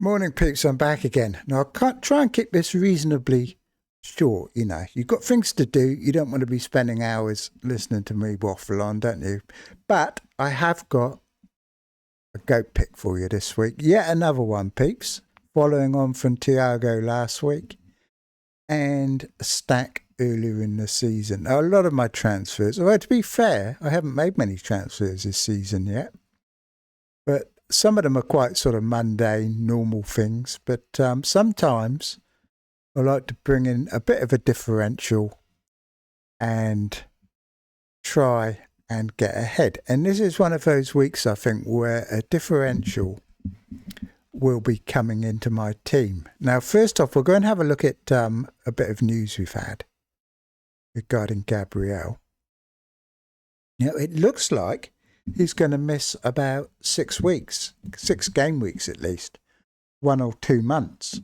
Morning, peeps. I'm back again. Now, I can't try and keep this reasonably short. You've got things to do. You don't want to be spending hours listening to me waffle on, don't you? But I have got a goat pick for you this week. Yet another one, peeps. Following on from Thiago last week and a stack earlier in the season. Now, a lot of my transfers, although to be fair, I haven't made many transfers this season yet. But some of them are quite sort of mundane, normal things. But sometimes I like to bring in a bit of a differential and try and get ahead. And this is one of those weeks, I think, where a differential will be coming into my team. Now, first off, we'll go and have a look at a bit of news we've had regarding Gabriel. It looks like he's going to miss about 6 weeks, 6 game weeks at least, 1 or 2 months,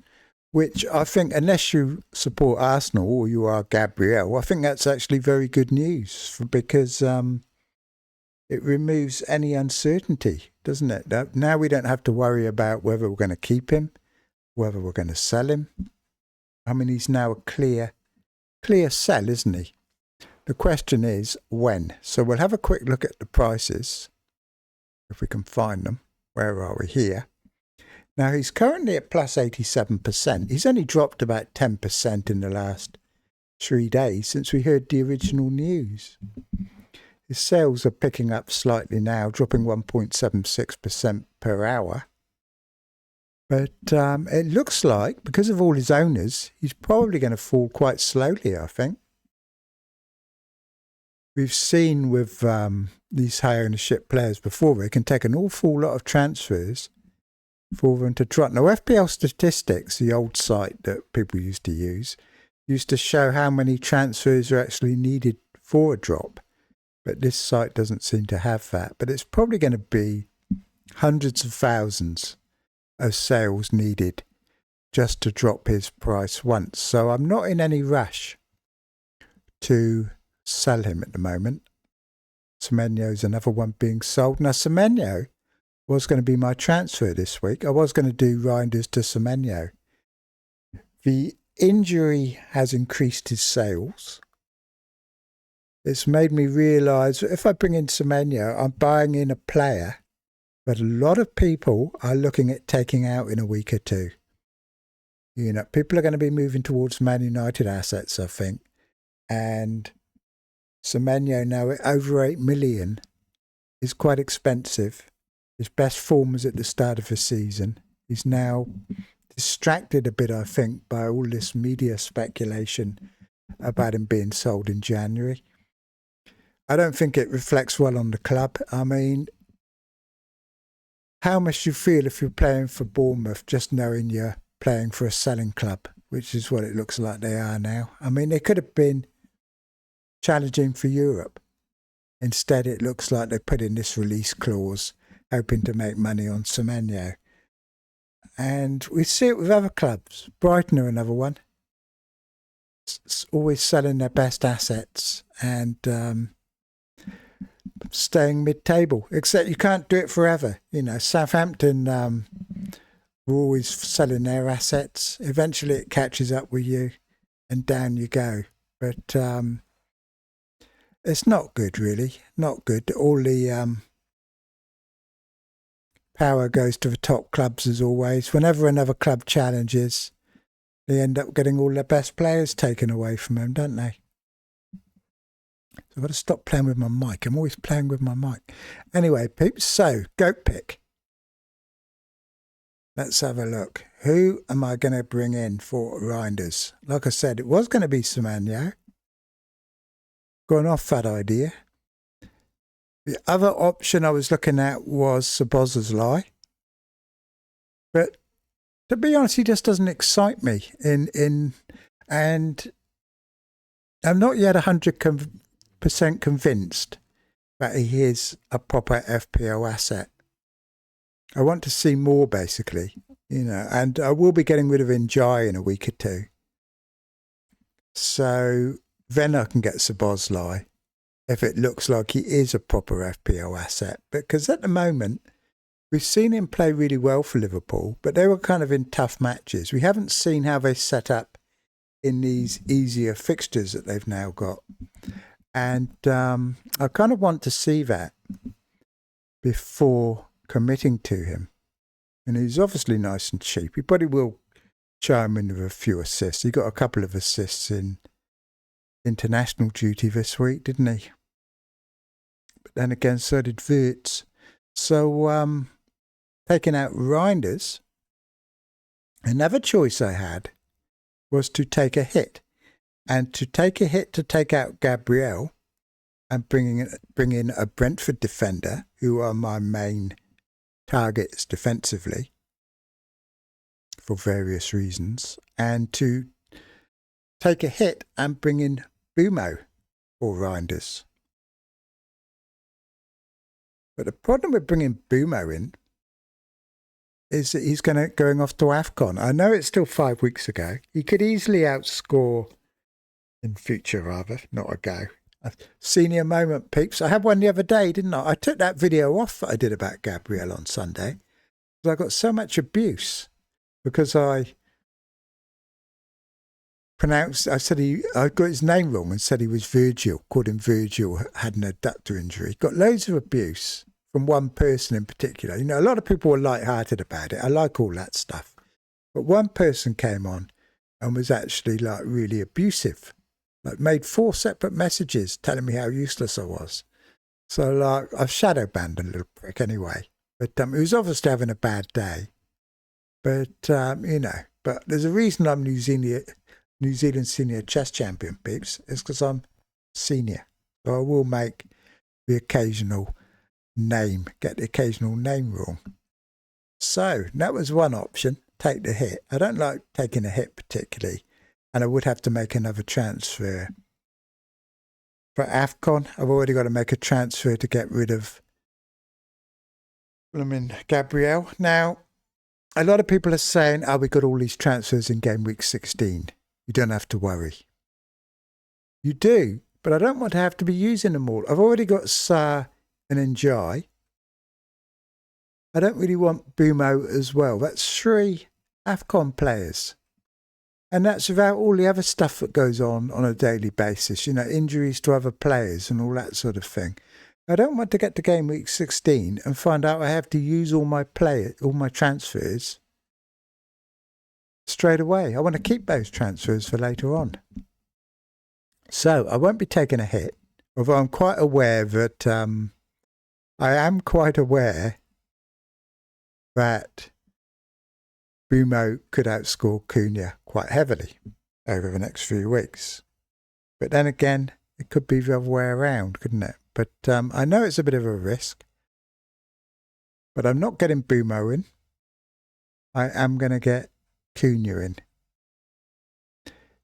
which I think, unless you support Arsenal or you are Gabriel, I think that's actually very good news because it removes any uncertainty, doesn't it? Now we don't have to worry about whether we're going to keep him, whether we're going to sell him. I mean, he's now a clear sell, isn't he? The question is when. So we'll have a quick look at the prices, if we can find them. Where are we here? Now, he's currently at plus 87%. He's only dropped about 10% in the last 3 days since we heard the original news. His sales are picking up slightly now, dropping 1.76% per hour. But it looks like, because of all his owners, he's probably going to fall quite slowly, I think. We've seen with these high ownership players before, they can take an awful lot of transfers for them to drop. Now, FPL Statistics, the old site that people used to use, used to show how many transfers are actually needed for a drop. But this site doesn't seem to have that. But it's probably going to be hundreds of thousands of sales needed just to drop his price once. So I'm not in any rush to sell him at the moment. Semenyo is another one being sold. Now, Semenyo was going to be my transfer this week. I was going to do Reinders to Semenyo. The injury has increased his sales. It's made me realise that if I bring in Semenyo, I'm buying in a player that a lot of people are looking at taking out in a week or two. People are going to be moving towards Man United assets, I think. And Semenyo now at over 8 million is quite expensive. His best form was at the start of the season. He's now distracted a bit, I think, by all this media speculation about him being sold in January. I don't think it reflects well on the club. I mean, how must you feel if you're playing for Bournemouth just knowing you're playing for a selling club, which is what it looks like they are now? I mean, they could have been challenging for Europe. Instead, it looks like they put in this release clause, hoping to make money on Semenyo. And we see it with other clubs. Brighton are another one. It's always selling their best assets and staying mid-table, except you can't do it forever. Southampton were always selling their assets. Eventually it catches up with you and down you go. But it's not good, really. Not good. All the power goes to the top clubs as always. Whenever another club challenges, they end up getting all their best players taken away from them, don't they? So I've got to stop playing with my mic. I'm always playing with my mic. Anyway, peeps, so goat pick. Let's have a look. Who am I going to bring in for Reinders? Like I said, it was going to be Semenyo. Gone off that idea. The other option I was looking at was Szoboszlai. But to be honest, he just doesn't excite me. And I'm not yet 100% convinced that he is a proper FPL asset. I want to see more, basically, and I will be getting rid of Njai in a week or two. So then I can get Szoboszlai if it looks like he is a proper FPL asset. Because at the moment, We've seen him play really well for Liverpool, but they were kind of in tough matches. We haven't seen how they set up in these easier fixtures that they've now got. And I kind of want to see that before committing to him. And he's obviously nice and cheap. He probably will chime in with a few assists. He got a couple of assists in international duty this week, didn't he? But then again, so did Wirtz. So taking out Reinders, another choice I had was to take a hit. And to take a hit to take out Gabriel and bring in a Brentford defender, who are my main targets defensively for various reasons, and to take a hit and bring in Bumo or Reinders. But the problem with bringing Bumo in is that he's going off to AFCON. I know it's still 5 weeks ago. He could easily outscore in future, rather, not ago. A senior moment, peeps. I had one the other day, didn't I? I took that video off that I did about Gabriel on Sunday because I got so much abuse because I got his name wrong and said he was Virgil, called him Virgil, had an adductor injury. Got loads of abuse from one person in particular. You know, a lot of people were light-hearted about it. I like all that stuff. But one person came on and was actually like really abusive. Like made 4 separate messages telling me how useless I was. So like I've shadow banned a little prick anyway. But he was obviously having a bad day. But you know, but there's a reason I'm New Zealand senior chess champion, peeps. It's because I'm senior. So I will make the occasional get the occasional name wrong. So that was one option. Take the hit. I don't like taking a hit particularly. And I would have to make another transfer. For AFCON, I've already got to make a transfer to get rid of Gabriel. Now, a lot of people are saying, oh, we got all these transfers in game week 16. You don't have to worry. You do, but I don't want to have to be using them all. I've already got Sarr and Njai. I don't really want Bumo as well. That's 3 AFCON players. And that's without all the other stuff that goes on a daily basis, you know, injuries to other players and all that sort of thing. I don't want to get to game week 16 and find out I have to use all my transfers straight away. I want to keep those transfers for later on. So I won't be taking a hit, although I'm quite aware that Bumo could outscore Cunha quite heavily over the next few weeks. But then again, it could be the other way around, couldn't it? But I know it's a bit of a risk. But I'm not getting Bumo in. I am going to get Cunha in.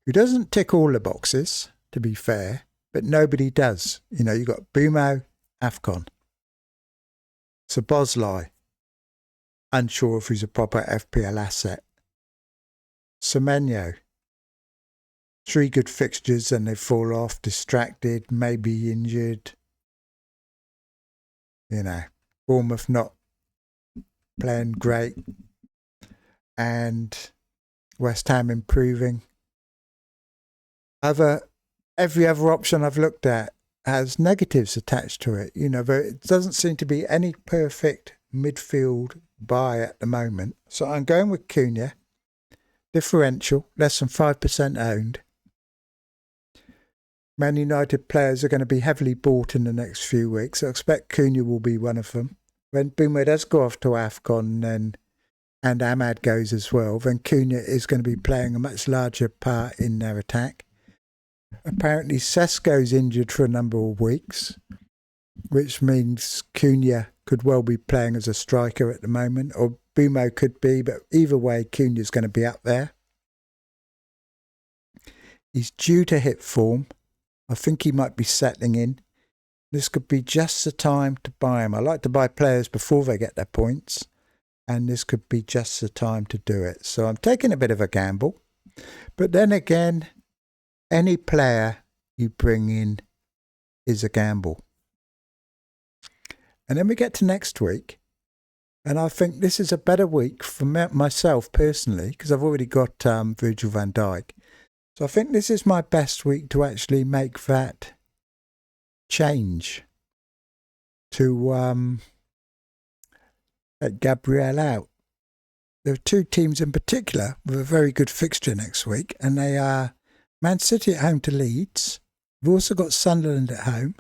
Who doesn't tick all the boxes, to be fair, but nobody does. You know, you've got Bumo, AFCON. Szoboszlai, unsure if he's a proper FPL asset. Semenyo, 3 good fixtures and they fall off, distracted, maybe injured. You know, Bournemouth not playing great and West Ham improving. Every other option I've looked at has negatives attached to it. You know, but it doesn't seem to be any perfect midfield buy at the moment. So I'm going with Cunha. Differential, less than 5% owned. Man United players are going to be heavily bought in the next few weeks. I expect Cunha will be one of them. When Bumo does go off to AFCON and Ahmad goes as well, then Cunha is going to be playing a much larger part in their attack. Apparently Sesko's injured for a number of weeks, which means Cunha could well be playing as a striker at the moment, or Bumo could be, but either way, Cunha's going to be up there. He's due to hit form. I think he might be settling in. This could be just the time to buy him. I like to buy players before they get their points, and this could be just the time to do it. So I'm taking a bit of a gamble. But then again, any player you bring in is a gamble. And then we get to next week, And I think this is a better week for myself personally, because I've already got Virgil van Dijk. So I think this is my best week to actually make that change to let Gabriel out. There are two teams in particular with a very good fixture next week, and they are Man City at home to Leeds. We've also got Sunderland at home.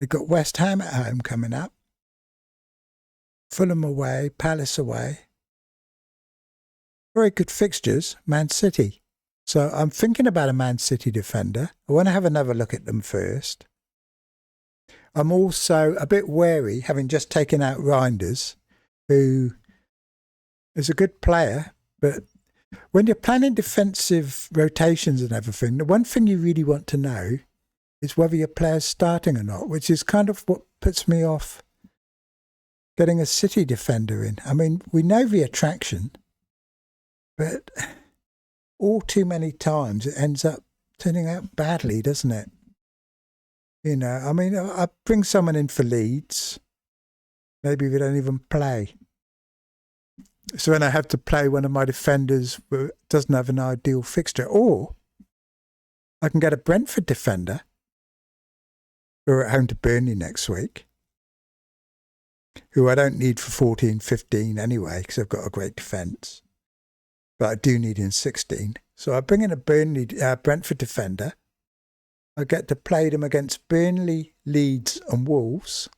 We've got West Ham at home coming up. Fulham away, Palace away. Very good fixtures, Man City. So I'm thinking about a Man City defender. I want to have another look at them first. I'm also a bit wary, having just taken out Reinders, who is a good player, but when you're planning defensive rotations and everything, the one thing you really want to know is whether your player's starting or not, which is kind of what puts me off getting a City defender in. I mean, we know the attraction, but all too many times it ends up turning out badly, doesn't it? You know, I mean, I bring someone in for Leeds. Maybe we don't even play. So then I have to play one of my defenders who doesn't have an ideal fixture. Or I can get a Brentford defender who are at home to Burnley next week, who I don't need for 14, 15 anyway, because I've got a great defence. But I do need in 16. So I bring in a Brentford defender. I get to play them against Burnley, Leeds and Wolves.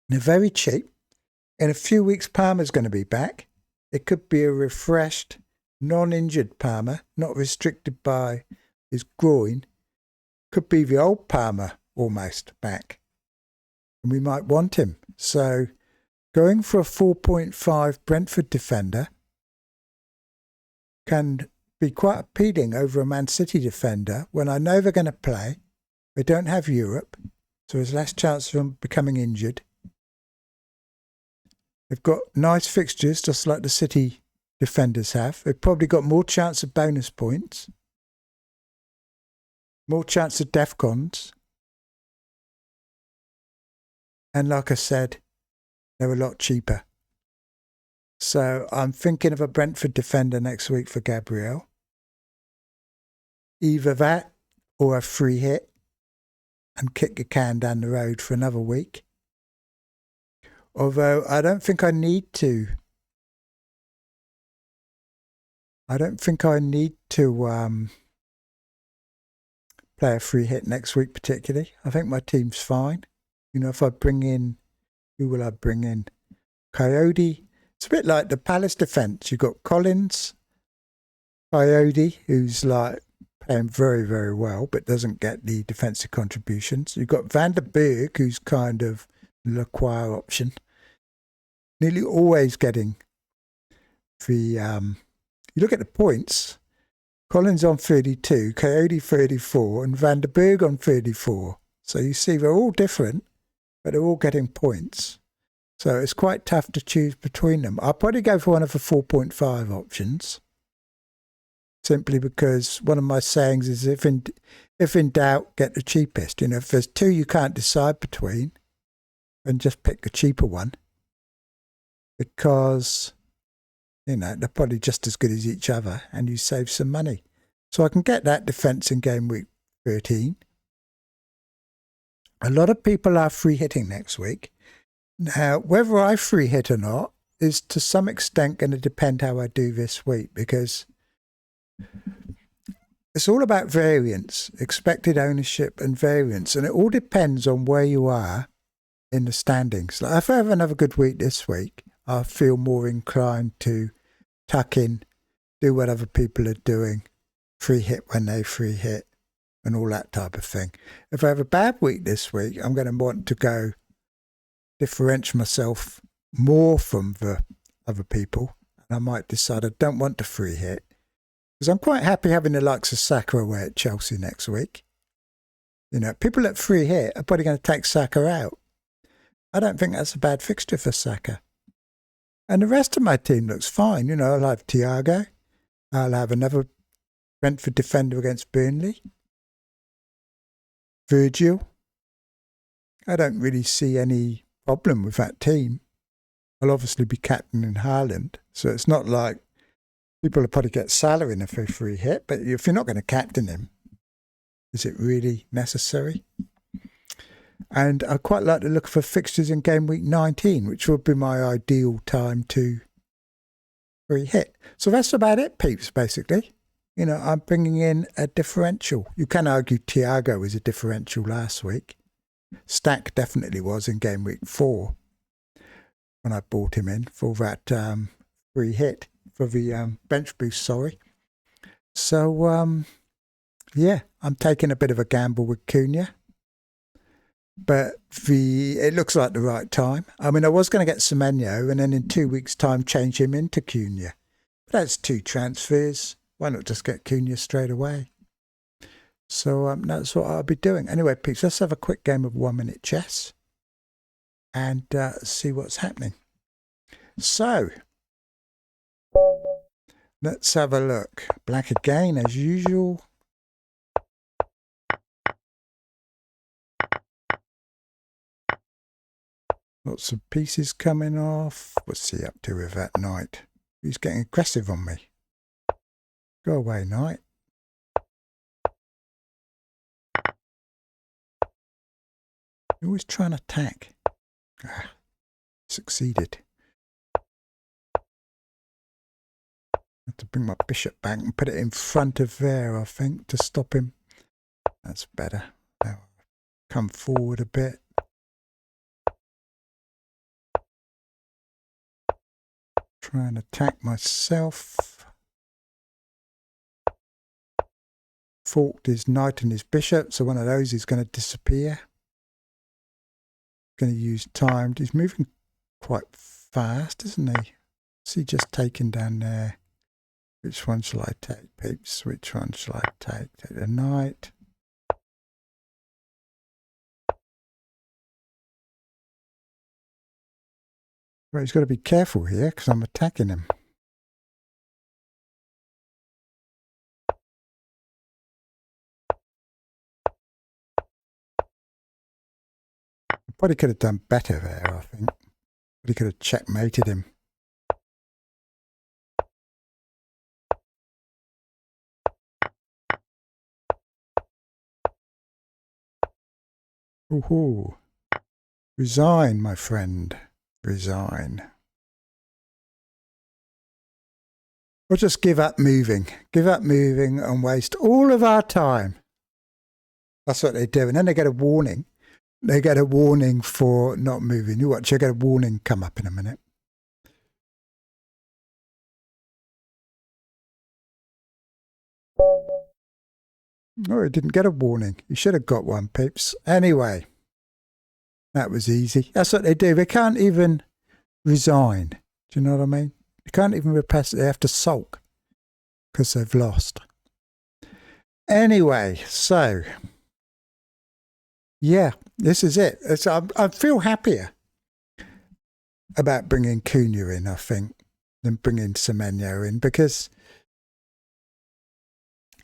They're very cheap. In a few weeks, Palmer's going to be back. It could be a refreshed, non-injured Palmer, not restricted by his groin. Could be the old Palmer almost back. And we might want him. So going for a 4.5 Brentford defender can be quite appealing over a Man City defender when I know they're going to play. They don't have Europe, so there's less chance of them becoming injured. They've got nice fixtures, just like the City defenders have. They've probably got more chance of bonus points, more chance of DEFCONs. And like I said, they're a lot cheaper. So I'm thinking of a Brentford defender next week for Gabriel. Either that or a free hit and kick the can down the road for another week. Although I don't think I need to. Play a free hit next week particularly. I think my team's fine. You know, if I bring in, who will I bring in? Coyote. It's a bit like the Palace defence. You've got Collins, Coyote, who's like playing very, very well, but doesn't get the defensive contributions. You've got Van der Berg, who's kind of the acquire option. Nearly always getting the, you look at the points, Collins on 32, Coyote 34, and Van der Berg on 34. So you see they're all different, but they're all getting points. So it's quite tough to choose between them. I'll probably go for one of the 4.5 options, simply because one of my sayings is if in doubt, get the cheapest. You know, if there's two you can't decide between, then just pick the cheaper one, because, you know, they're probably just as good as each other and you save some money. So I can get that defence in game week 13. A lot of people are free hitting next week. Now, whether I free hit or not is to some extent going to depend how I do this week, because it's all about variance, expected ownership and variance, and it all depends on where you are in the standings. Like if I have another good week this week, I feel more inclined to tuck in, do what other people are doing, free hit when they free hit, and all that type of thing. If I have a bad week this week, I'm going to want to go differentiate myself more from the other people, and I might decide I don't want to free hit, because I'm quite happy having the likes of Saka away at Chelsea next week. You know, people at free hit are probably going to take Saka out. I don't think that's a bad fixture for Saka. And the rest of my team looks fine. You know, I'll have Thiago. I'll have another Brentford defender against Burnley. Virgil. I don't really see any problem with that team. I'll obviously be captaining Haaland, so it's not like people will probably get Salah in a free hit, but if you're not going to captain him, is it really necessary? And I quite like to look for fixtures in game week 19, which would be my ideal time to free hit. So that's about it, peeps, basically. You know, I'm bringing in a differential. You can argue Thiago was a differential last week. Stack definitely was in game week 4 when I bought him in for that free hit, for the bench boost, sorry. So, yeah, I'm taking a bit of a gamble with Cunha. But it looks like the right time. I mean, I was going to get Semenyo and then in 2 weeks' time change him into Cunha. But that's 2 transfers. Why not just get Cunha straight away? So that's what I'll be doing. Anyway, peeps, let's have a quick game of 1-minute chess and see what's happening. So, let's have a look. Black again, as usual. Lots of pieces coming off. What's he up to with that knight? He's getting aggressive on me. Go away, knight. You're always trying to attack. Ah, succeeded. I have to bring my bishop back and put it in front of there, I think, to stop him. That's better. Now come forward a bit. Try and attack myself. Forked his knight and his bishop, so one of those is going to disappear. Going to use timed. He's moving quite fast, isn't he? Is he just taking down there? Which one shall I take, peeps? Which one shall I take? Take the knight. Well, he's got to be careful here because I'm attacking him. I probably could have done better there, I think. But he could have checkmated him. Ooh. Resign, my friend. Resign. Or just give up moving. Give up moving and waste all of our time. That's what they do. And then they get a warning. They get a warning for not moving. You watch, you get a warning come up in a minute. Oh, he didn't get a warning. You should have got one, peeps. Anyway, that was easy. That's what they do. They can't even resign. Do you know what I mean? They can't even repress it. They have to sulk because they've lost. Anyway, so, yeah, this is it. I feel happier about bringing Cunha in, I think, than bringing Semenyo in, because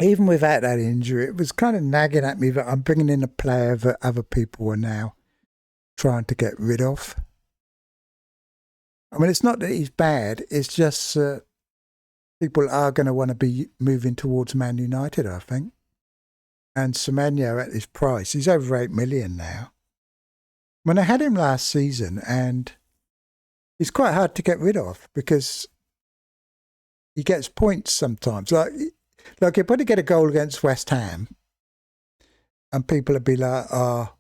even without that injury, it was kind of nagging at me that I'm bringing in a player that other people are now trying to get rid of. I mean, it's not that he's bad. It's just people are going to want to be moving towards Man United, I think. And Semenyo at his price, he's over 8 million now. When I had him last season, and he's quite hard to get rid of because he gets points sometimes. Like he'll probably get a goal against West Ham and people will be like, oh,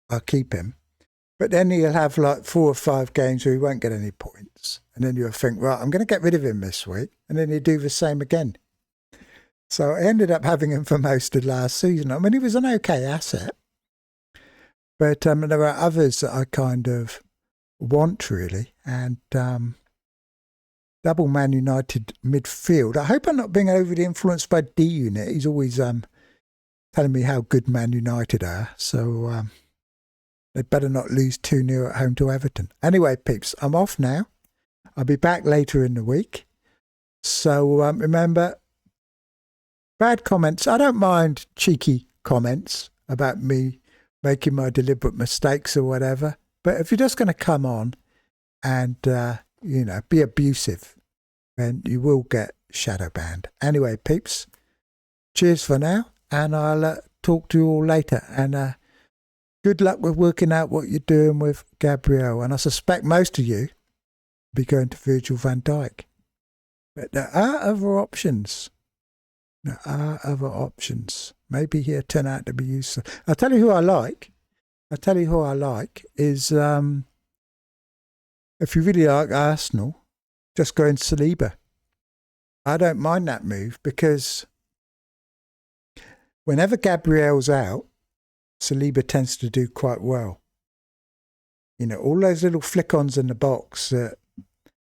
I'll keep him. But then he'll have like 4 or 5 games where he won't get any points. And then you'll think, right, I'm going to get rid of him this week. And then he'll do the same again. So I ended up having him for most of last season. I mean, he was an okay asset. But there are others that I kind of want, really. And double Man United midfield. I hope I'm not being overly influenced by D-Unit. He's always telling me how good Man United are. So they better not lose 2-0 at home to Everton. Anyway, peeps, I'm off now. I'll be back later in the week. So remember, bad comments. I don't mind cheeky comments about me making my deliberate mistakes or whatever. But if you're just going to come on and be abusive, then you will get shadow banned. Anyway, peeps, cheers for now, and I'll talk to you all later. And good luck with working out what you're doing with Gabriel. And I suspect most of you will be going to Virgil van Dijk. But there are other options. Maybe he'll turn out to be useful. I'll tell you who I like. Is if you really like Arsenal, just go in Saliba. I don't mind that move because whenever Gabriel's out, Saliba tends to do quite well. All those little flick-ons in the box that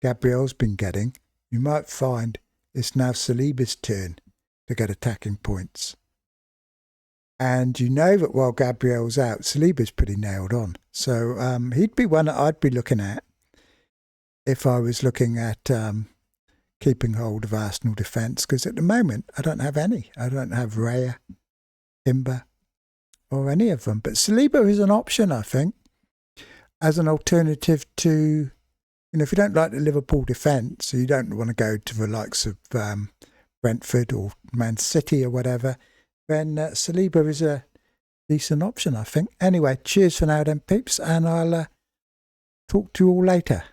Gabriel's been getting, you might find it's now Saliba's turn to get attacking points. And that while Gabriel's out, Saliba's pretty nailed on. So he'd be one that I'd be looking at if I was looking at keeping hold of Arsenal defence, because at the moment I don't have any. I don't have Raya, Timber, or any of them. But Saliba is an option, I think, as an alternative to, if you don't like the Liverpool defence, so you don't want to go to the likes of Brentford or Man City or whatever, then Saliba is a decent option, I think. Anyway, cheers for now then, peeps, and I'll talk to you all later.